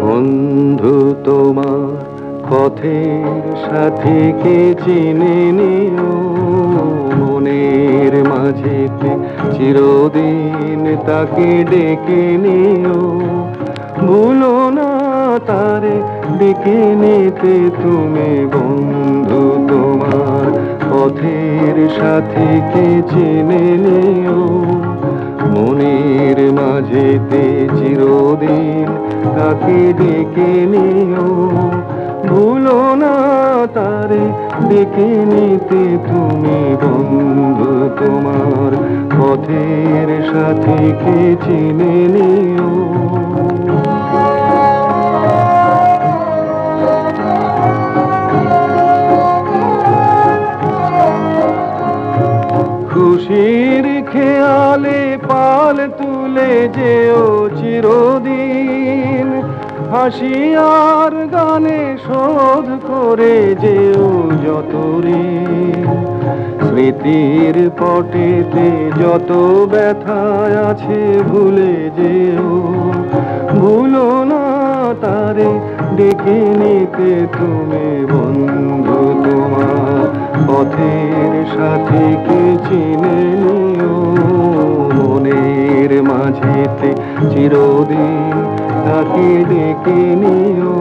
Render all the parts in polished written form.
বন্ধু তোমার পথের সাথীকে চিনে নিও, মনের মাঝেতে চিরদিন তাকে ডেকে নিও। ভুলো না তারে ডেকে নিতে তুমি, বন্ধু তোমার পথের সাথীকে চিনে নিও। মনের মাঝেতে চিরদিন তাকে ডেকে নিও। ভুলো না তারে ডেকে নিতে তুমি, বন্ধু তোমার পথের সাথীকে চিনে নিও। খুশির খেয়ালে পাল তুলে যেও চিরদিন, হাসি আর গানে শোধ করে যেও যত ঋণ। স্মৃতির পটেতে যত ব্যথা আছে ভুলে যেও। ভুলো না তারে ডেকে নিতে তুমি, বন্ধু তোমার পথের সাথীকে চিনে নিও। মনের মাঝেতে চিরদিন তাকে ডেকে নিও।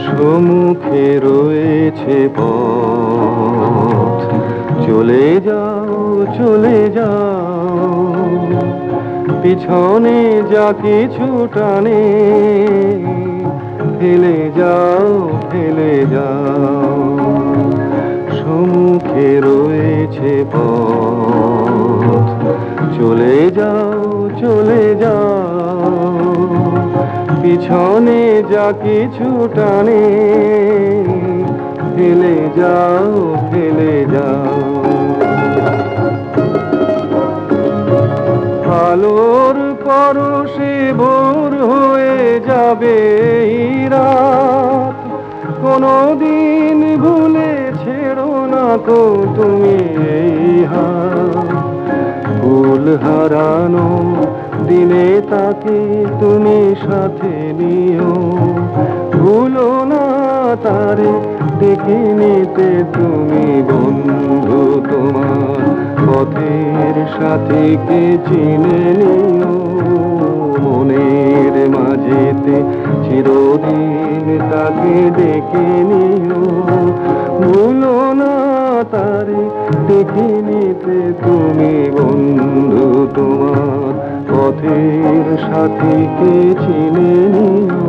সম্মুখে রয়েছে পথ, চলে যাও চলে যাও। পিছনে যা কিছু টানে ফেলে যাও ফেলে যাও। সম্মুখে রয়েছে পথ, চলে যাও চলে যাও। পিছনে যা কিছু টানে ফেলে যাও ফেলে যাও। আলোর পরশে ভোর হয়ে যাবে এই রাত, কোনদিন ভুলে ছেড়ো না কো তুমি এই হাত। ভুল হারানো দিনে তাকে তুমি সাথে নিও। ভুলো না তারে ডেকে নিতে তুমি, বন্ধু তোমার পথের সাথীকে চিনে নিও। মনের মাঝেতে চিরদিন তাকে ডেকে নিও। ভুলো না তারে ডেকে নিতে তুমি, বন্ধু তোমার পথের সাথীকে চিনে নিও।